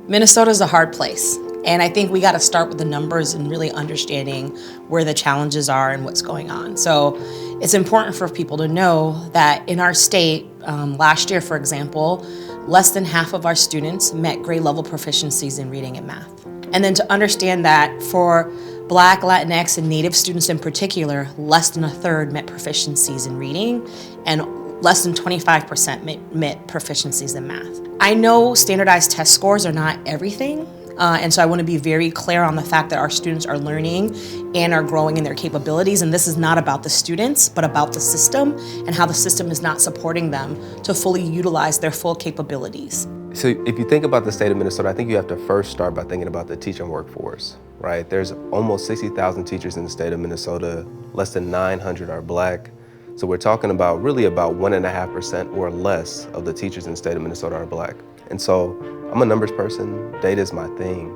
Minnesota's a hard place, and I think we got to start with the numbers and really understanding where the challenges are and what's going on. So it's important for people to know that in our state, last year, for example, less than half of our students met grade level proficiencies in reading and math. And then to understand that for Black, Latinx, and Native students in particular, less than a third met proficiencies in reading, and less than 25% met proficiencies in math. I know standardized test scores are not everything, and so I want to be very clear on the fact that our students are learning and are growing in their capabilities, and this is not about the students, but about the system and how the system is not supporting them to fully utilize their full capabilities. So if you think about the state of Minnesota, I think you have to first start by thinking about the teaching workforce, right? There's almost 60,000 teachers in the state of Minnesota, less than 900 are Black. So we're talking about really about 1.5% or less of the teachers in the state of Minnesota are Black. And so I'm a numbers person, data is my thing.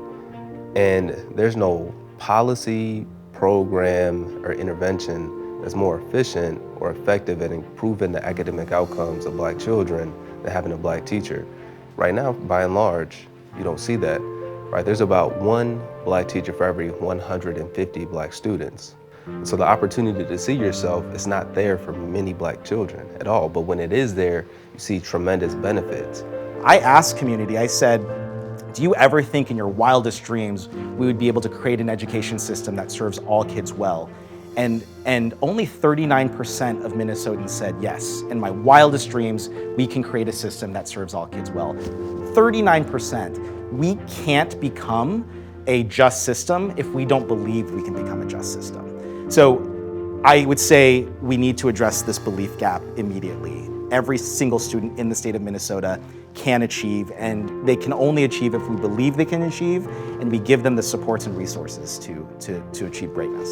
And there's no policy, program, or intervention that's more efficient or effective at improving the academic outcomes of Black children than having a Black teacher. Right now, by and large, you don't see that, right? There's about one Black teacher for every 150 Black students. So the opportunity to see yourself is not there for many Black children at all, but when it is there, you see tremendous benefits. I asked community, I said, do you ever think in your wildest dreams we would be able to create an education system that serves all kids well? And only 39% of Minnesotans said yes. In my wildest dreams, we can create a system that serves all kids well. 39%. We can't become a just system if we don't believe we can become a just system. So I would say we need to address this belief gap immediately. Every single student in the state of Minnesota can achieve, and they can only achieve if we believe they can achieve, and we give them the supports and resources to achieve greatness.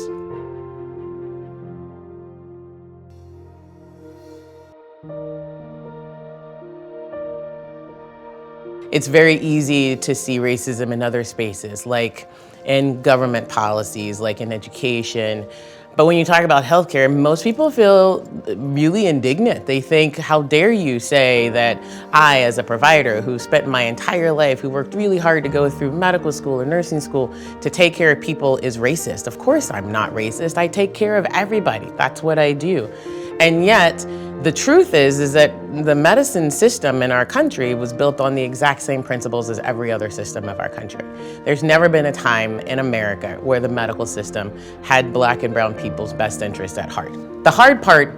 It's very easy to see racism in other spaces, like in government policies, like in education. But when you talk about healthcare, most people feel really indignant. They think, how dare you say that I, as a provider who spent my entire life, who worked really hard to go through medical school or nursing school to take care of people, is racist. Of course I'm not racist. I take care of everybody. That's what I do. And yet, the truth is that the medicine system in our country was built on the exact same principles as every other system of our country. There's never been a time in America where the medical system had Black and brown people's best interests at heart. The hard part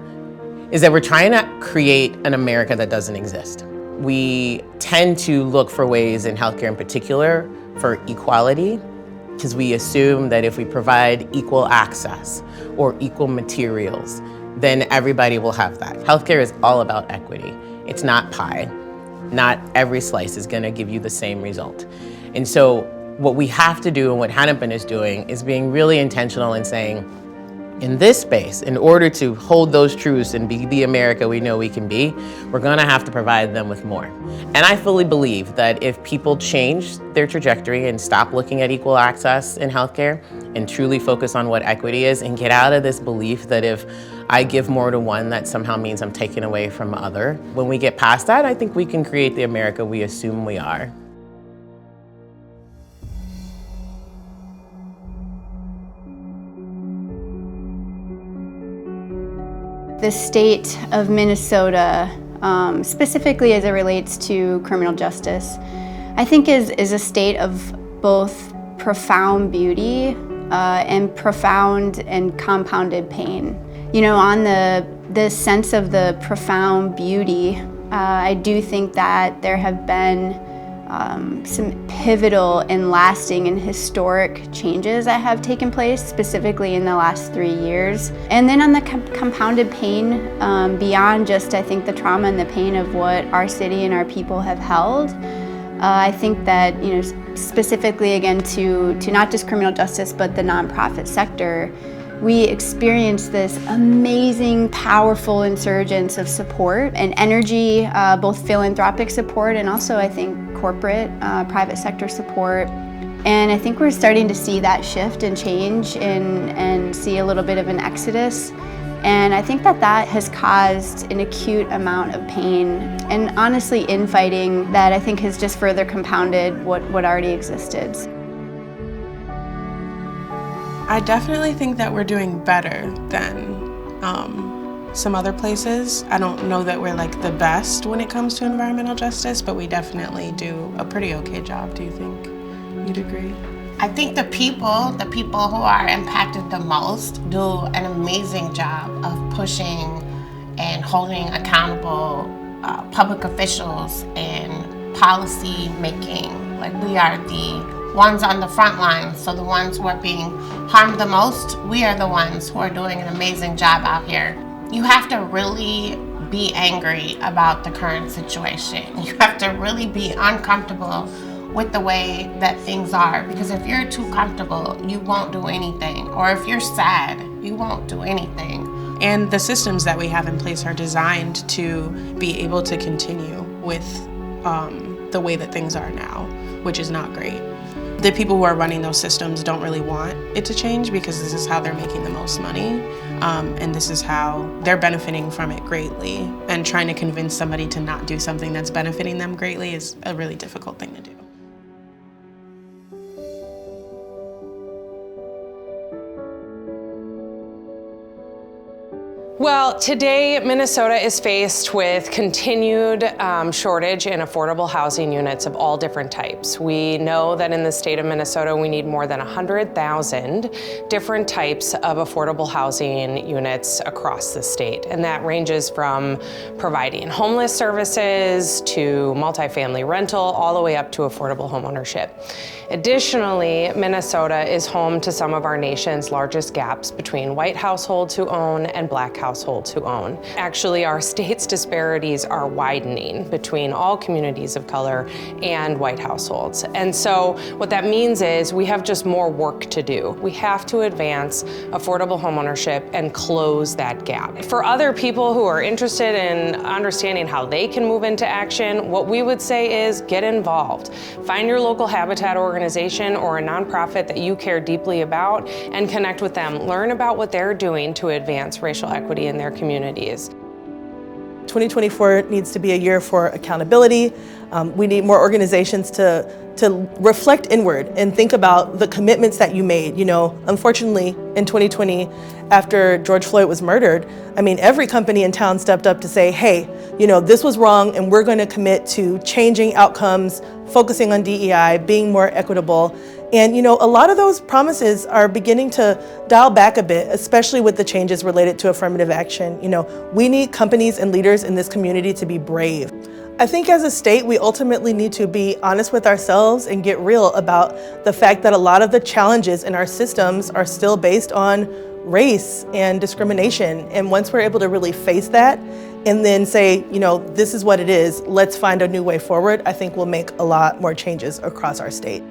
is that we're trying to create an America that doesn't exist. We tend to look for ways in healthcare in particular for equality, because we assume that if we provide equal access or equal materials, then everybody will have that. Healthcare is all about equity. It's not pie. Not every slice is gonna give you the same result. And so what we have to do, and what Hennepin is doing, is being really intentional in saying, in this space, in order to hold those truths and be the America we know we can be, we're gonna have to provide them with more. And I fully believe that if people change their trajectory and stop looking at equal access in healthcare and truly focus on what equity is and get out of this belief that if I give more to one, that somehow means I'm taking away from other. When we get past that, I think we can create the America we assume we are. The state of Minnesota, specifically as it relates to criminal justice, I think is a state of both profound beauty and profound and compounded pain. You know, on the sense of the profound beauty, I do think that there have been some pivotal and lasting and historic changes that have taken place, specifically in the last 3 years. And then on the compounded pain, beyond just, I think, the trauma and the pain of what our city and our people have held, I think that, you know, specifically again to not just criminal justice, but the nonprofit sector, we experienced this amazing, powerful insurgence of support and energy, both philanthropic support and also, I think, corporate, private sector support. And I think we're starting to see that shift and change and see a little bit of an exodus. And I think that that has caused an acute amount of pain and honestly infighting that I think has just further compounded what already existed. I definitely think that we're doing better than some other places. I don't know that we're like the best when it comes to environmental justice, but we definitely do a pretty okay job. Do you think you'd agree? I think the people who are impacted the most do an amazing job of pushing and holding accountable public officials and policy making. Like, we are the ones on the front line, so the ones who are being harmed the most, we are the ones who are doing an amazing job out here. You have to really be angry about the current situation. You have to really be uncomfortable with the way that things are, because if you're too comfortable, you won't do anything. Or if you're sad, you won't do anything. And the systems that we have in place are designed to be able to continue with the way that things are now, which is not great. The people who are running those systems don't really want it to change because this is how they're making the most money, and this is how they're benefiting from it greatly. And trying to convince somebody to not do something that's benefiting them greatly is a really difficult thing to do. Well, today Minnesota is faced with continued shortage in affordable housing units of all different types. We know that in the state of Minnesota we need more than 100,000 different types of affordable housing units across the state. And that ranges from providing homeless services to multifamily rental all the way up to affordable homeownership. Additionally, Minnesota is home to some of our nation's largest gaps between white households who own and black households who own. Actually, our state's disparities are widening between all communities of color and white households. And so what that means is we have just more work to do. We have to advance affordable homeownership and close that gap. For other people who are interested in understanding how they can move into action, what we would say is get involved. Find your local habitat organization or a nonprofit that you care deeply about and connect with them. Learn about what they're doing to advance racial equity in their communities. 2024 needs to be a year for accountability. We need more organizations to reflect inward and think about the commitments that you made. You know, unfortunately, in 2020, after George Floyd was murdered, I mean, every company in town stepped up to say, hey, you know, this was wrong and we're going to commit to changing outcomes, focusing on DEI, being more equitable. And, you know, a lot of those promises are beginning to dial back a bit, especially with the changes related to affirmative action. You know, we need companies and leaders in this community to be brave. I think as a state, we ultimately need to be honest with ourselves and get real about the fact that a lot of the challenges in our systems are still based on race and discrimination. And once we're able to really face that and then say, you know, this is what it is, let's find a new way forward, I think we'll make a lot more changes across our state.